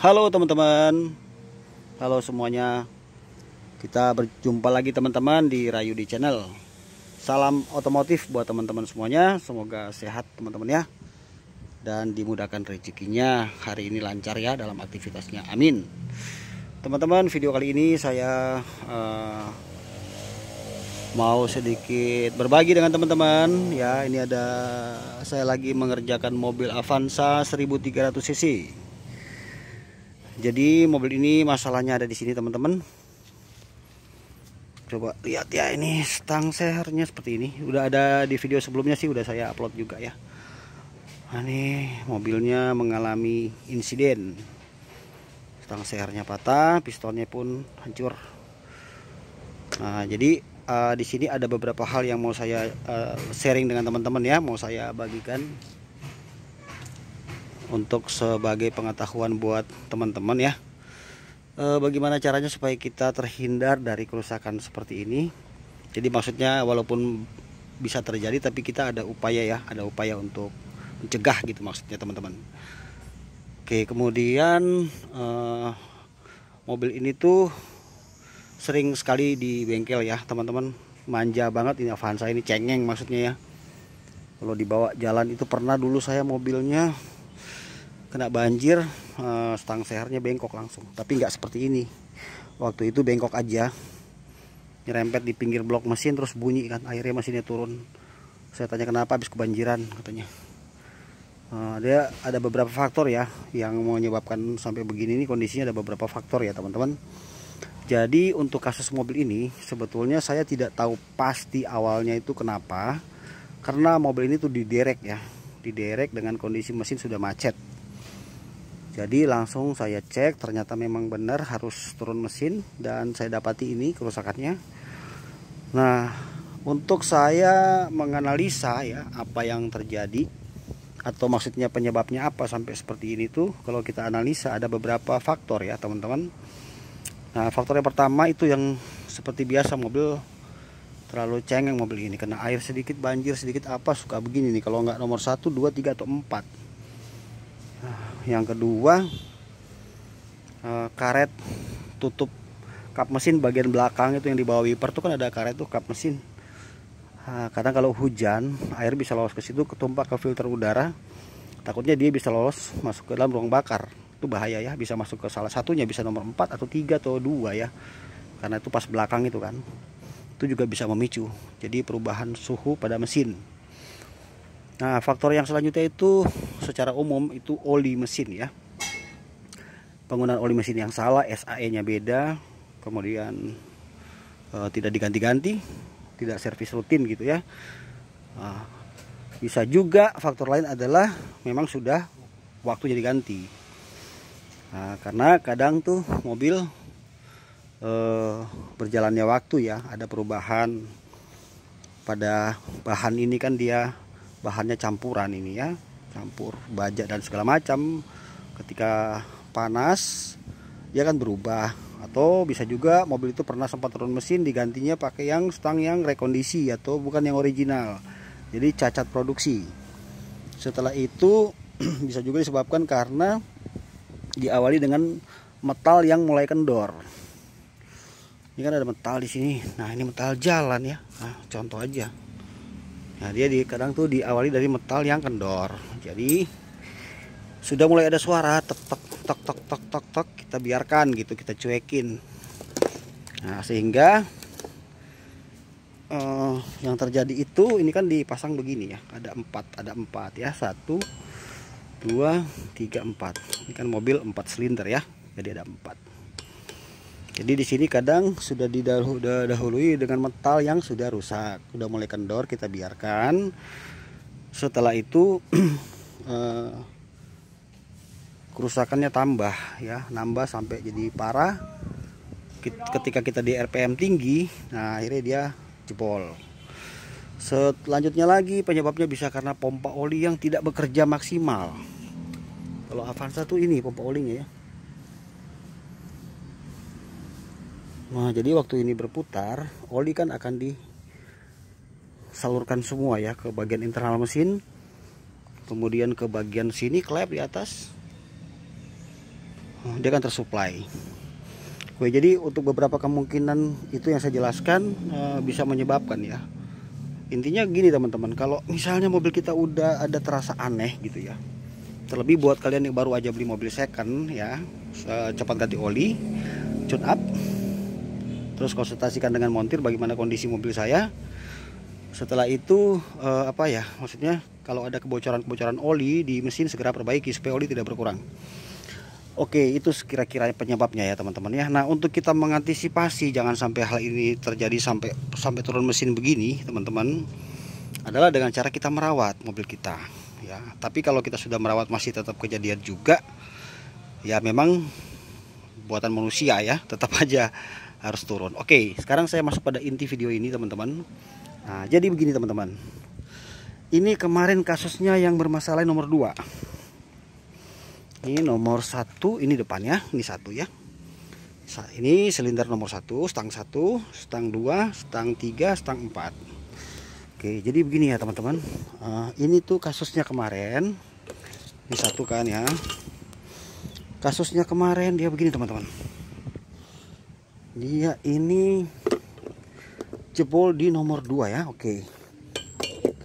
Halo teman-teman, halo semuanya. Kita berjumpa lagi teman-teman di Rayudi Channel. Salam otomotif buat teman-teman semuanya. Semoga sehat teman-teman ya, dan dimudahkan rezekinya. Hari ini lancar ya dalam aktivitasnya, amin. Teman-teman, video kali ini saya mau sedikit berbagi dengan teman-teman ya. Ini ada saya lagi mengerjakan mobil Avanza 1300 cc. Jadi mobil ini masalahnya ada di sini teman-teman. Coba lihat ya, ini stang sehernya seperti ini. Udah ada di video sebelumnya sih, udah saya upload juga ya. Nah, ini mobilnya mengalami insiden. Stang sehernya patah, pistonnya pun hancur. Nah, jadi di sini ada beberapa hal yang mau saya sharing dengan teman-teman ya, mau saya bagikan untuk sebagai pengetahuan buat teman-teman ya. Bagaimana caranya supaya kita terhindar dari kerusakan seperti ini. Jadi maksudnya walaupun bisa terjadi, tapi kita ada upaya ya, ada upaya untuk mencegah gitu maksudnya teman-teman. Oke, kemudian mobil ini tuh sering sekali di bengkel ya teman-teman. Manja banget ini Avanza ini, cengeng maksudnya ya. Kalau dibawa jalan itu pernah dulu saya mobilnya kena banjir, stang sehernya bengkok langsung. Tapi nggak seperti ini. Waktu itu bengkok aja, nyerempet di pinggir blok mesin terus bunyi kan, akhirnya mesinnya turun. Saya tanya kenapa, habis kebanjiran katanya. Dia ada beberapa faktor ya yang menyebabkan sampai begini nih kondisinya, ada beberapa faktor ya teman-teman. Jadi untuk kasus mobil ini sebetulnya saya tidak tahu pasti awalnya itu kenapa, karena mobil ini tuh diderek ya, diderek dengan kondisi mesin sudah macet. Jadi langsung saya cek, ternyata memang benar harus turun mesin, dan saya dapati ini kerusakannya. Nah, untuk saya menganalisa ya apa yang terjadi, atau maksudnya penyebabnya apa sampai seperti ini tuh, kalau kita analisa ada beberapa faktor ya teman-teman. Nah, faktor yang pertama itu yang seperti biasa mobil terlalu cengeng, mobil ini kena air sedikit, banjir sedikit apa suka begini nih, kalau nggak nomor 1, 2, 3 atau 4. Yang kedua, karet tutup kap mesin bagian belakang itu yang di bawah wiper tuh kan ada karet tuh kap mesin. Kadang kalau hujan air bisa lolos ke situ, ketumpah ke filter udara, takutnya dia bisa lolos masuk ke dalam ruang bakar. Itu bahaya ya, bisa masuk ke salah satunya, bisa nomor 4 atau 3 atau 2 ya, karena itu pas belakang itu kan, itu juga bisa memicu jadi perubahan suhu pada mesin. Nah, faktor yang selanjutnya itu secara umum itu oli mesin ya. Penggunaan oli mesin yang salah, SAE-nya beda, kemudian tidak diganti-ganti, tidak servis rutin gitu ya. Bisa juga faktor lain adalah memang sudah waktunya diganti. Karena kadang tuh mobil berjalannya waktu ya, ada perubahan pada bahan ini kan, dia bahannya campuran ini ya, campur baja dan segala macam. Ketika panas dia kan berubah, atau bisa juga mobil itu pernah sempat turun mesin, digantinya pakai yang stang yang rekondisi atau bukan yang original, jadi cacat produksi. Setelah itu bisa juga disebabkan karena diawali dengan metal yang mulai kendor. Ini kan ada metal di sini. Nah, ini metal jalan ya. Nah, contoh aja. Nah, dia kadang tuh diawali dari metal yang kendor. Jadi sudah mulai ada suara tek tek tek tek tek tek tek, kita biarkan gitu, kita cuekin. Nah, sehingga yang terjadi itu, ini kan dipasang begini ya, ada empat ya, 1, 2, 3, 4. Ini kan mobil 4 silinder ya, jadi ada 4. Jadi di sini kadang sudah didahului dengan metal yang sudah rusak, sudah mulai kendor, kita biarkan. Setelah itu kerusakannya tambah ya, nambah sampai jadi parah. Ketika kita di RPM tinggi, nah akhirnya dia jebol. Selanjutnya lagi penyebabnya bisa karena pompa oli yang tidak bekerja maksimal. Kalau Avanza tuh ini pompa olinya ya. Nah, jadi waktu ini berputar, oli kan akan disalurkan semua ya ke bagian internal mesin, kemudian ke bagian sini klep di atas. dia kan tersuplai. Oke, jadi untuk beberapa kemungkinan itu yang saya jelaskan bisa menyebabkan ya. Intinya gini teman-teman, kalau misalnya mobil kita udah ada terasa aneh gitu ya, terlebih buat kalian yang baru aja beli mobil second ya, cepat ganti oli, tune up, terus konsultasikan dengan montir bagaimana kondisi mobil saya. Setelah itu maksudnya kalau ada kebocoran oli di mesin segera perbaiki supaya oli tidak berkurang. Oke, itu kira-kira penyebabnya ya teman-teman ya. Nah, untuk kita mengantisipasi jangan sampai hal ini terjadi sampai turun mesin begini teman-teman, adalah dengan cara kita merawat mobil kita ya. Tapi kalau kita sudah merawat masih tetap kejadian juga, ya memang buatan manusia ya, tetap aja harus turun. Oke, sekarang saya masuk pada inti video ini teman-teman. Nah, jadi begini teman-teman, ini kemarin kasusnya yang bermasalah nomor 2. Ini nomor 1, ini depannya, ini 1 ya. Ini silinder nomor 1, stang 1, stang 2, stang 3, stang 4. Oke, jadi begini ya teman-teman. Ini tuh kasusnya kemarin. Ini 1 kan ya. Kasusnya kemarin dia begini teman-teman. Dia ini jebol di nomor 2 ya. Oke,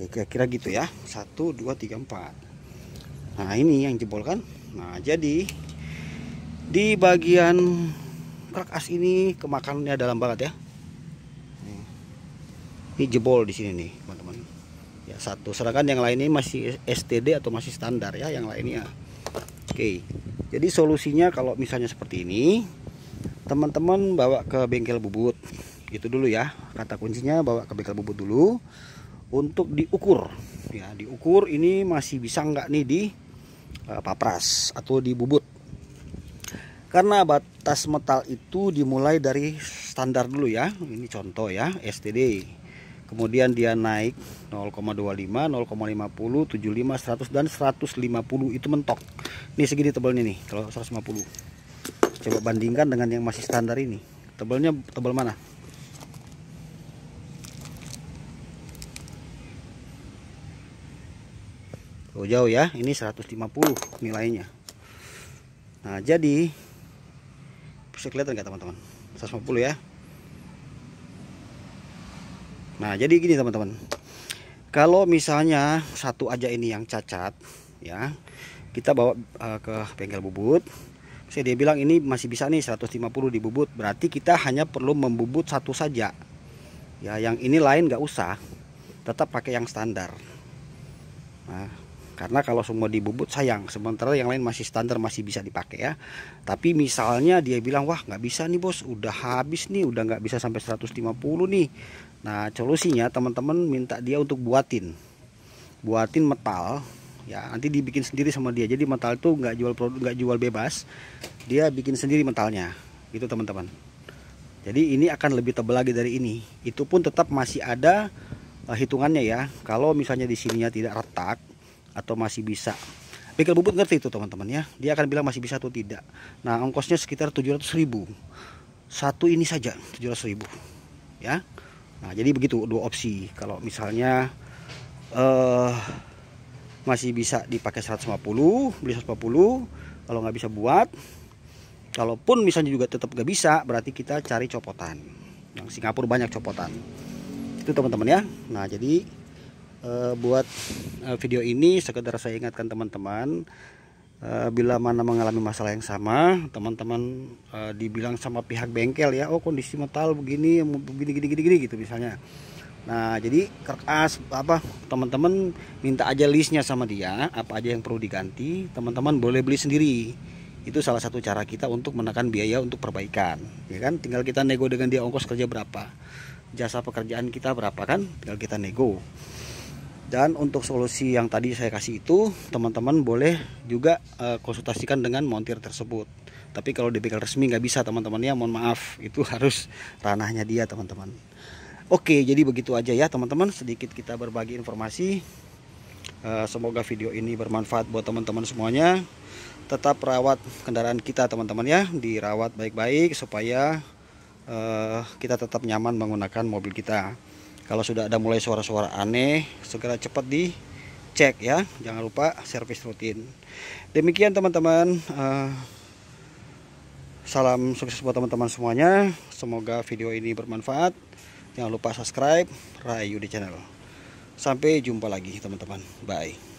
kira-kira gitu ya. 1, 2, 3, 4. Nah, ini yang jebol kan. Nah, jadi di bagian krak as ini kemakannya dalam banget ya. Ini jebol di sini nih, teman-teman. Ya, 1. Sedangkan yang lain ini masih STD atau masih standar ya, yang lainnya. Oke. Jadi solusinya kalau misalnya seperti ini, teman-teman bawa ke bengkel bubut. Gitu dulu ya. Kata kuncinya bawa ke bengkel bubut dulu untuk diukur. Ya, diukur ini masih bisa nggak nih di papras atau di bubut, karena batas metal itu dimulai dari standar dulu ya. Ini contoh ya, STD, kemudian dia naik 0,25, 0,50, 75, 100 dan 150 itu mentok. Ini segini tebalnya nih kalau 150. Coba bandingkan dengan yang masih standar ini, tebalnya tebal mana? Oh, jauh ya, ini 150 nilainya. Nah, jadi bisa kelihatan nggak teman-teman? 150 ya. Nah, jadi gini teman-teman, kalau misalnya 1 aja ini yang cacat ya, kita bawa ke bengkel bubut. Saya dia bilang ini masih bisa nih 150 di bubut, berarti kita hanya perlu membubut 1 saja ya, yang ini lain nggak usah, tetap pakai yang standar. Nah, karena kalau semua dibubut sayang, sementara yang lain masih standar, masih bisa dipakai ya. Tapi misalnya dia bilang, wah nggak bisa nih bos, udah habis nih, udah nggak bisa sampai 150 nih. Nah, solusinya teman-teman minta dia untuk buatin metal ya, nanti dibikin sendiri sama dia. Jadi metal itu nggak jual produk, nggak jual bebas, dia bikin sendiri metalnya gitu teman-teman. Jadi ini akan lebih tebal lagi dari ini. Itu pun tetap masih ada hitungannya ya. Kalau misalnya di sininya tidak retak atau masih bisa, bengkel bubut ngerti itu teman-teman ya, dia akan bilang masih bisa atau tidak. Nah, ongkosnya sekitar 700.000 satu ini saja, 700.000 ya. Nah, jadi begitu 2 opsi. Kalau misalnya masih bisa dipakai 150, beli 150. Kalau nggak bisa buat, kalaupun misalnya juga tetap nggak bisa, berarti kita cari copotan. Yang Singapura banyak copotan itu teman-teman ya. Nah, jadi buat video ini sekedar saya ingatkan teman-teman, bila mana mengalami masalah yang sama, teman-teman dibilang sama pihak bengkel ya, oh kondisi metal begini gini gitu misalnya. Nah, jadi teman-teman minta aja listnya sama dia, apa aja yang perlu diganti, teman-teman boleh beli sendiri. Itu salah satu cara kita untuk menekan biaya untuk perbaikan, ya kan? Tinggal kita nego dengan dia, ongkos kerja berapa, jasa pekerjaan kita berapa kan, tinggal kita nego. Dan untuk solusi yang tadi saya kasih itu, teman-teman boleh juga konsultasikan dengan montir tersebut. Tapi kalau di bengkel resmi nggak bisa teman-teman ya, mohon maaf, itu harus ranahnya dia teman-teman. Oke, jadi begitu aja ya teman-teman, sedikit kita berbagi informasi. Semoga video ini bermanfaat buat teman-teman semuanya. Tetap rawat kendaraan kita teman-teman ya, dirawat baik-baik supaya kita tetap nyaman menggunakan mobil kita. Kalau sudah ada mulai suara-suara aneh, segera cepat dicek ya. Jangan lupa servis rutin. Demikian teman-teman, Salam sukses buat teman-teman semuanya. Semoga video ini bermanfaat. Jangan lupa subscribe Rayu di channel. Sampai jumpa lagi teman-teman. Bye.